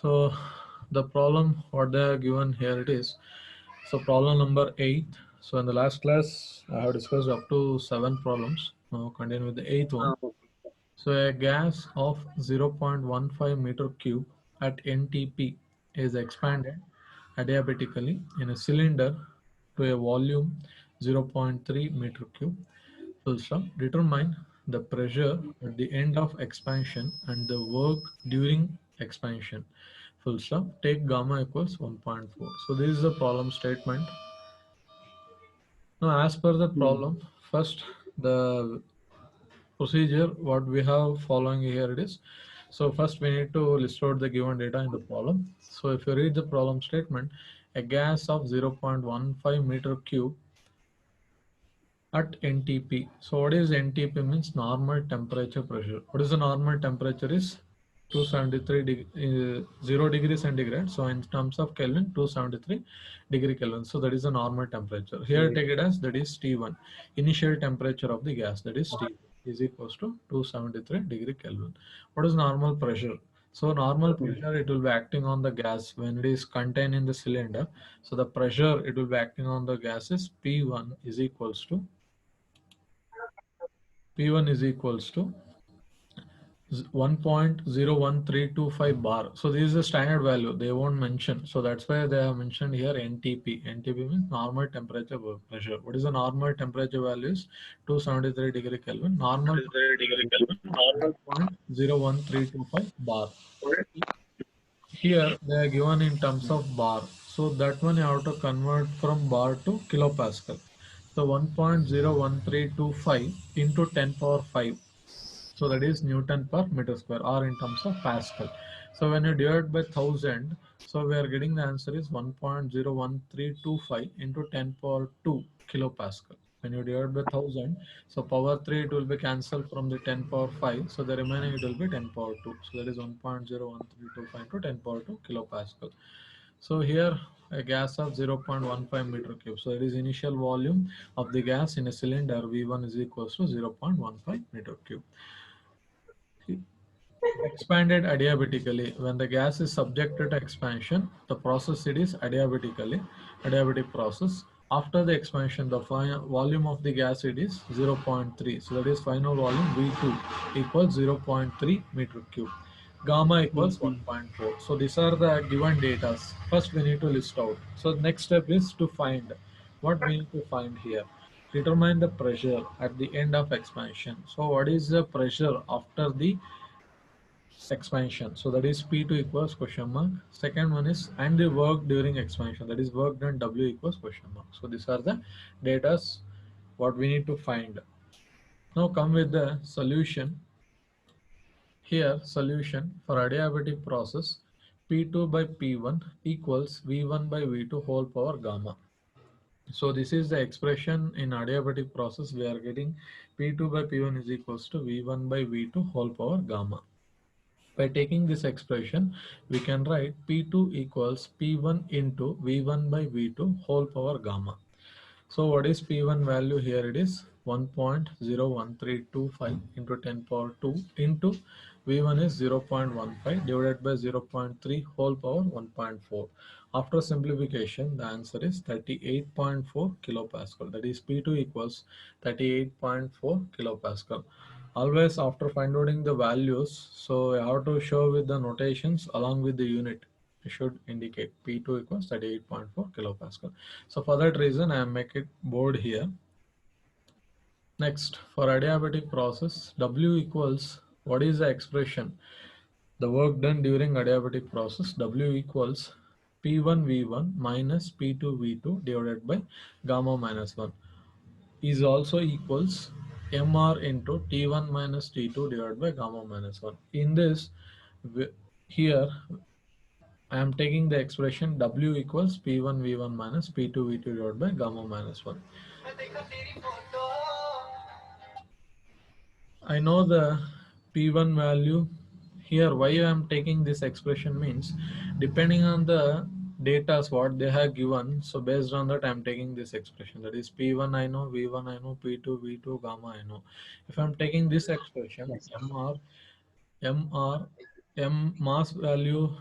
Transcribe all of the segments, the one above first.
So the problem what they are given here it is. So problem number 8. So in the last class I have discussed up to 7 problems. Now continue with the 8th one. So a gas of 0.15 meter cube at NTP is expanded adiabatically in a cylinder to a volume 0.3 meter cube. Full stop. Determine the pressure at the end of expansion and the work during expansion. Full stop. Take gamma equals 1.4. So this is the problem statement. Now, as per the problem, first the procedure what we have following here it is. So first we need to list out the given data in the problem. So if you read the problem statement, a gas of 0.15 meter cube at NTP. So what is NTP means normal temperature pressure. What is the normal temperature is 0 degree centigrade. So in terms of Kelvin, 273 degree Kelvin. So that is the normal temperature. Here take it as that is T1. Initial temperature of the gas, that is T1, is equals to 273 degree Kelvin. What is normal pressure? So normal pressure, it will be acting on the gas when it is contained in the cylinder. So the pressure it will be acting on the gas is P1 is equals to P1 is equals to 1.01325 bar. So this is the standard value. They won't mention. So that's why they have mentioned here NTP. NTP means normal temperature pressure. What is the normal temperature values? 273 degree Kelvin. Normal Normal 0.01325 bar. Here they are given in terms of bar. So that one you have to convert from bar to kilopascal. So 1.01325 into 10 power 5. So that is Newton per meter square or in terms of Pascal. So when you divide by 1000, so we are getting the answer is 1.01325 into 10 power 2 kilopascal. When you divide by 1000, so power 3 it will be cancelled from the 10 power 5. So the remaining it will be 10 power 2. So that is 1.01325 into 10 power 2 kilopascal. So here a gas of 0.15 meter cube. So it is initial volume of the gas in a cylinder V1 is equals to 0.15 meter cube. Expanded adiabatically. When the gas is subjected to expansion, the process it is adiabatic process. After the expansion, the volume of the gas it is zero point 0.3. So that is final volume V2 equals 0.3 meter cube. Gamma equals 1.4. So these are the given data. First we need to list out. So next step is to find what we need to find here. Determine the pressure at the end of expansion. So what is the pressure after the expansion? So that is P2 equals question mark. Second one is and the work during expansion, that is work done W equals question mark. So these are the datas what we need to find. Now come with the solution. Here solution for adiabatic process, P2 by P1 equals V1 by V2 whole power gamma. So this is the expression in adiabatic process. We are getting P2 by P1 is equals to V1 by V2 whole power gamma. By taking this expression, we can write P2 equals P1 into V1 by V2 whole power gamma. So what is P1 value here? It is 1.01325 into 10 power 2 into V1 is 0.15 divided by 0.3 whole power 1.4. After simplification, the answer is 38.4 kilopascal. That is P2 equals 38.4 kilopascal. Always after finding the values, so I have to show with the notations along with the unit. It should indicate P2 equals 38.4 kilopascal. So for that reason, I am making board here. Next, for adiabatic process, W equals, what is the expression? The work done during adiabatic process, W equals P1 V1 minus P2 V2 divided by gamma minus 1 is also equals MR into T1 minus T2 divided by gamma minus 1. In this, here I am taking the expression W equals P1 V1 minus P2 V2 divided by gamma minus 1. I know the P1 value. Here why I am taking this expression means depending on the data what they have given, so based on that I am taking this expression. That is P1 I know, V1 I know, P2 V2 gamma I know. If I am taking this expression MR M mass value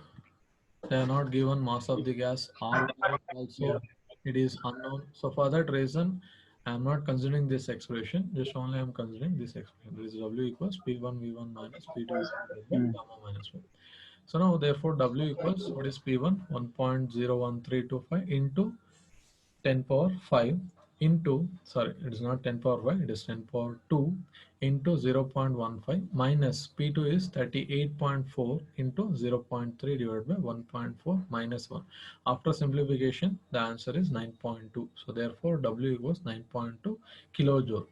they are not given mass of the gas. R value also it is unknown. So for that reason, I am not considering this expression. Just only I am considering this expression. This is W equals P1 V1 minus P2 V2 by gamma minus 1. So now therefore W equals what is P1 1.01325 into 10 power 5 into, sorry, it is not 10 power 5, it is 10 power 2 into 0.15 minus P2 is 38.4 into 0.3 divided by 1.4 minus 1. After simplification, the answer is 9.2. So therefore W equals 9.2 kilojoule.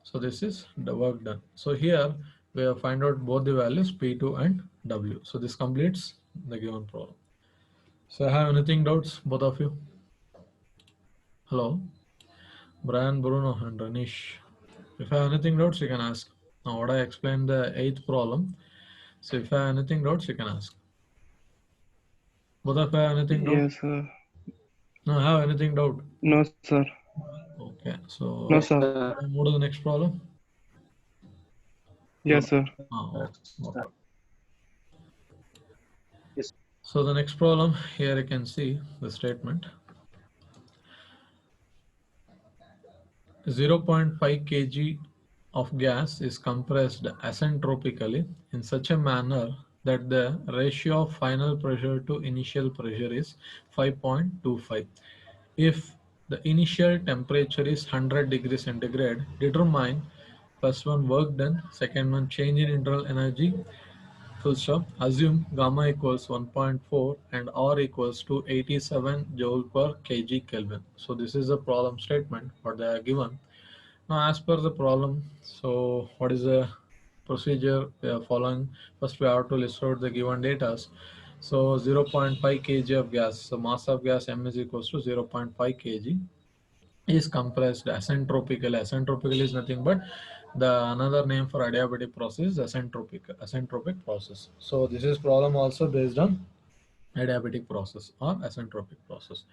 So this is the work done. So here we have find out both the values P2 and W. So this completes the given problem. So I have anything doubts, both of you? Hello, Brian, Bruno, and Ranish. If I have anything doubts, you can ask. Now, what I explained the 8th problem. So if I have anything doubts, you can ask. Both of you have anything doubt? Yes, sir. No, have anything doubt? No, sir. Okay, so No, sir. move to the next problem. Yes, sir. Okay. Yes. So the next problem, here you can see the statement. 0.5 kg of gas is compressed asentropically in such a manner that the ratio of final pressure to initial pressure is 5.25. If the initial temperature is 100 degrees centigrade, determine first one work done, second one change in internal energy, full stop. Assume gamma equals 1.4 and R equals to 87 joule per kg Kelvin. So this is a problem statement what they are given. Now, as per the problem, so what is the procedure we are following? First, we have to list out the given data. So 0.5 kg of gas, so mass of gas M is equals to 0.5 kg is compressed asentropically. Asentropical is nothing but the another name for adiabatic process is asentropic process. So this is problem also based on adiabatic process or asentropic process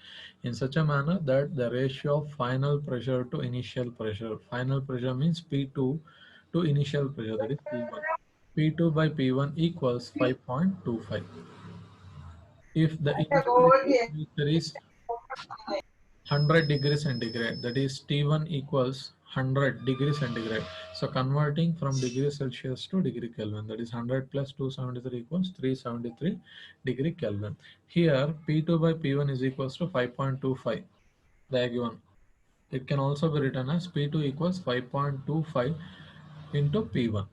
in such a manner that the ratio of final pressure to initial pressure, final pressure means P2 to initial pressure, that is P1. P2 by P1 equals 5.25. If the initial temperature is 100 degrees centigrade, that is T1 equals 100 degrees centigrade. So converting from degree Celsius to degree Kelvin, that is 100 plus 273 equals 373 degree Kelvin. Here P2 by P1 is equals to 5.25. They are given. It can also be written as P2 equals 5.25 into P1.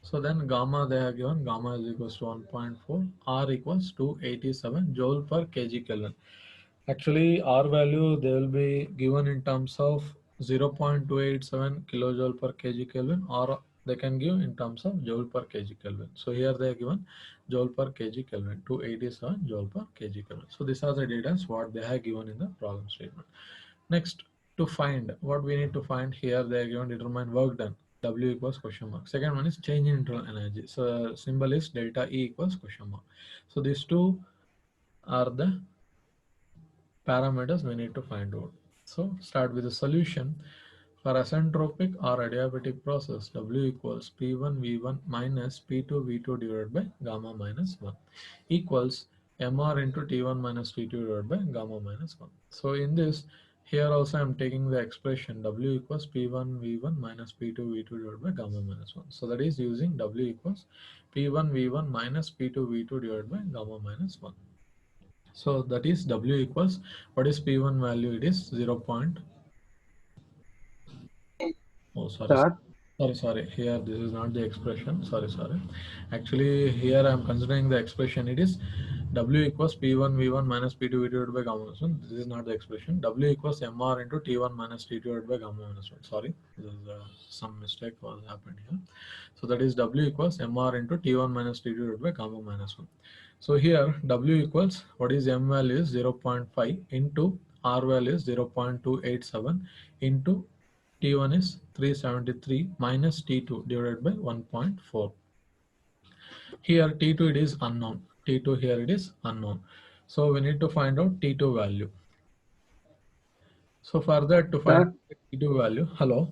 So then gamma they have given, gamma is equals to 1.4, R equals to 87 joule per kg Kelvin. Actually, R value they will be given in terms of 0.287 kilojoule per kg Kelvin, or they can give in terms of joule per kg Kelvin. So here they are given joule per kg Kelvin, 287 joule per kg Kelvin. So these are the data what they have given in the problem statement. Next, to find what we need to find here, they are given determine work done. W equals question mark. Second one is change in internal energy. So symbol is delta E equals question mark. So these two are the parameters we need to find out. So start with the solution. For asentropic or adiabatic process, W equals P1 V1 minus P2 V2 divided by gamma minus 1 equals MR into T1 minus T2 divided by gamma minus 1. So in this, here also I'm taking the expression W equals P1 V1 minus P2 V2 divided by gamma minus 1. So that is using W equals P1 V1 minus P2 V2 divided by gamma minus 1. So that is W equals, what is P1 value? It is 0. Oh, sorry. Here, this is not the expression. Sorry. Actually, here I am considering the expression. It is W equals P1 V1 minus P2 V2 divided by gamma minus 1. This is not the expression. W equals MR into T1 minus T2 divided by gamma minus 1. Sorry, this is, some mistake was happened here. So that is W equals MR into T1 minus T2 divided by gamma minus 1. So here W equals, what is M value is 0.5 into R value is 0.287 into T1 is 373 minus T2 divided by 1.4. Here T2 it is unknown. T2 here it is unknown. So we need to find out T2 value. So for that to find T2 value, hello.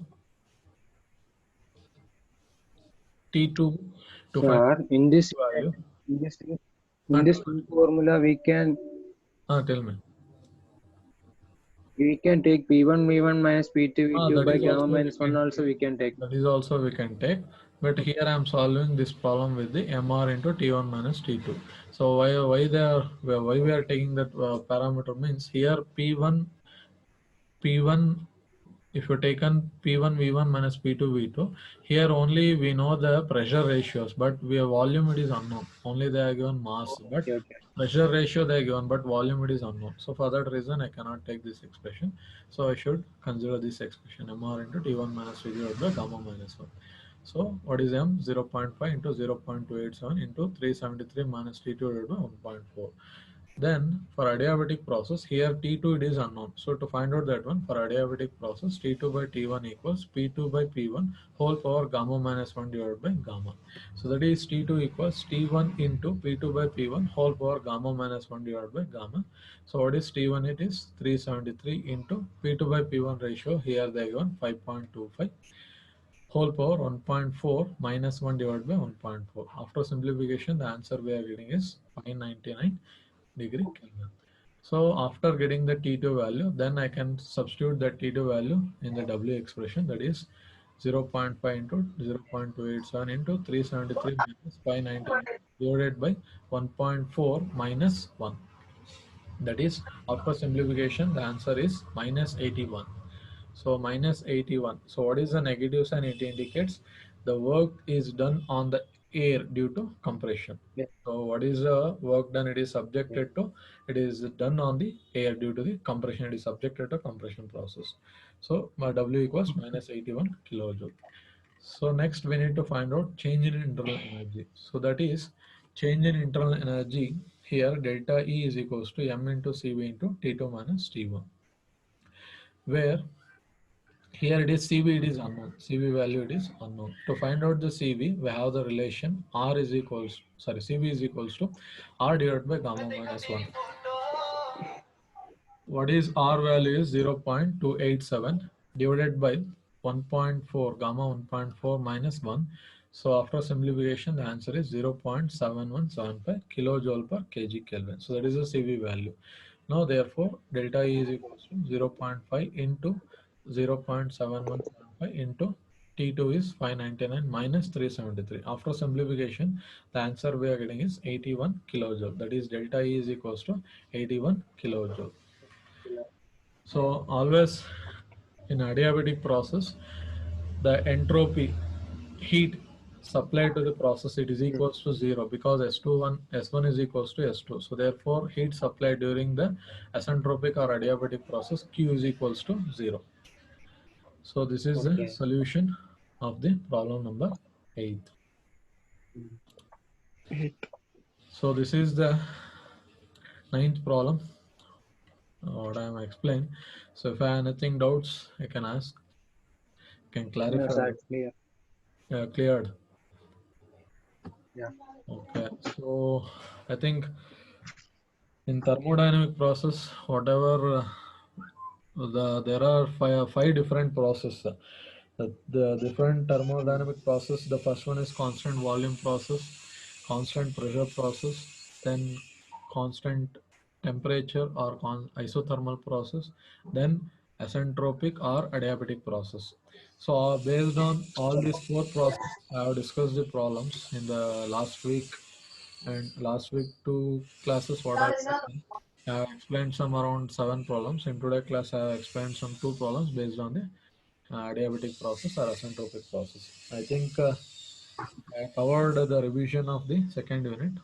T2 to find Sir, in this value. In this formula, we can Tell me. take P1 V1 minus P2 V2 That by is gamma also minus 1 also we can take. That is also we can take, but here I am solving this problem with the MR into T1 minus T2. So why we are taking that parameter means here P1 if you taken P1 V1 minus P2 V2, here only we know the pressure ratios, but we have volume it is unknown. Only they are given mass, but Okay. pressure ratio they are given, but volume it is unknown. So for that reason, I cannot take this expression. So I should consider this expression MR into T1 minus T divided by gamma minus 1. So what is M? 0.5 into 0.287 into 373 minus T2 divided by 1.4. Then for adiabatic process, here T2 it is unknown. So to find out that one, for adiabatic process, T2 by T1 equals P2 by P1 whole power gamma minus 1 divided by gamma. So that is T2 equals T1 into P2 by P1 whole power gamma minus 1 divided by gamma. So what is T1? It is 373 into P2 by P1 ratio. Here they given 5.25 whole power 1.4 minus 1 divided by 1.4. After simplification, the answer we are getting is 599 degree Kelvin. So after getting the T2 value, then I can substitute the T2 value in the W expression, that is 0.5 into 0.287 into 373 minus 599 divided by 1.4 minus 1. That is, after simplification, the answer is minus 81. So minus 81. So what is the negative sign? It indicates the work is done on the air due to compression. Yeah. So what is the work done? It is subjected to, it is done on the air due to the compression. It is subjected to compression process. So my W equals minus 81 kilojoule. So next we need to find out change in internal energy. So that is change in internal energy. Here delta E is equals to M into CV into T2 minus T1, where here it is CV, it is unknown. CV value it is unknown. To find out the CV, we have the relation R is equals, sorry, CV is equals to R divided by gamma minus 1. What is R value is 0.287 divided by 1.4, gamma 1.4 minus 1. So after simplification, the answer is 0.7175 kilojoule per kg Kelvin. So that is the CV value. Now therefore, delta E is equals to 0.5 into 0.7175 into T2 is 599 minus 373. After simplification, the answer we are getting is 81 kilojoule. That is delta E is equals to 81 kilojoule. So always in adiabatic process, the entropy heat supplied to the process it is equals to 0 because S1 is equals to S2. So therefore heat supplied during the asentropic or adiabatic process Q is equals to 0. So this is the solution of the problem number 8. So this is the 9th problem. What I am explaining. So if I have anything doubts, I can ask. Can clarify. No, sir, clear. Cleared. Yeah. Okay. So I think in thermodynamic process, whatever there are five different processes. The different thermodynamic process. The first one is constant volume process, constant pressure process, then constant temperature or isothermal process, then asentropic or adiabatic process. So based on all these four processes, I have discussed the problems in the last week, and last week two classes what I have explained some around 7 problems. In today's class, I have explained some 2 problems based on the adiabatic process or asentropic process. I think I covered the revision of the second unit.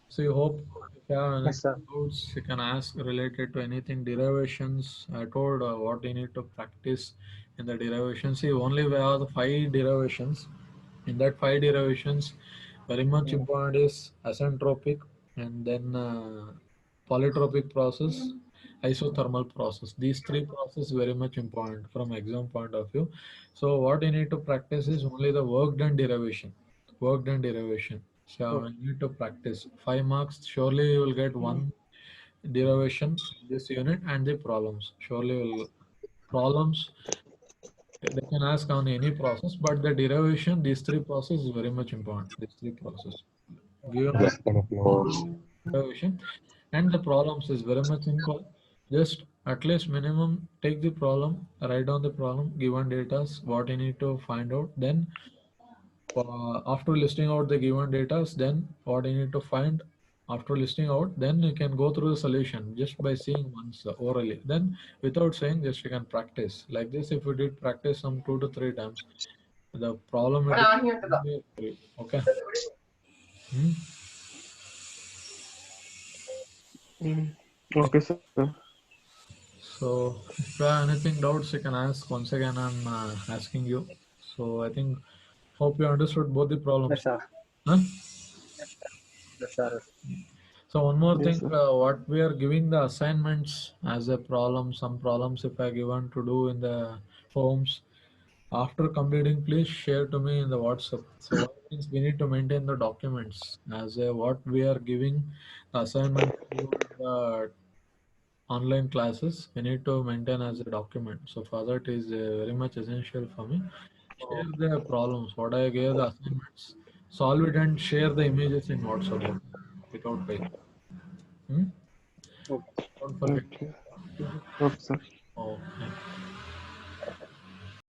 So you hope if you have any Yes, sir. doubts, you can ask related to anything derivations. I told what you need to practice in the derivations. See, only we have the 5 derivations. In that 5 derivations, very much important is asentropic and then polytropic process, isothermal process. These 3 processes very much important from exam point of view. So what you need to practice is only the work done derivation. Work done derivation. So you need to practice 5 marks. Surely you will get one derivation in this unit and the problems. Surely will problems they can ask on any process, but the derivation, these 3 processes is very much important. These 3 processes. give Just kind of know. observation, and the problems is very much simple. Just at least minimum take the problem, write down the problem, given data, what you need to find out. Then after listing out the given data, then what you need to find after listing out, then you can go through the solution just by seeing once orally. Then without saying, just you can practice like this. If you did practice some 2 to 3 times, the problem will be okay. Hmm? Okay, sir. So if you have anything doubts, you can ask. Once again, I'm asking you. So I think hope you understood both the Yes, problems. sir. Huh? Yes, sir. So one more Yes, thing, sir. what we are giving the assignments as a problem, some problems if I given to do in the forms, after completing, please share to me in the WhatsApp. So what means we need to maintain the documents as a what we are giving the assignment to do in the online classes. We need to maintain as a document. So for that is very much essential for me. Share the problems, what I gave the assignments. Solve it and share the images in WhatsApp without fail. Hmm? Okay. Don't forget. Okay. Okay, sir. Okay.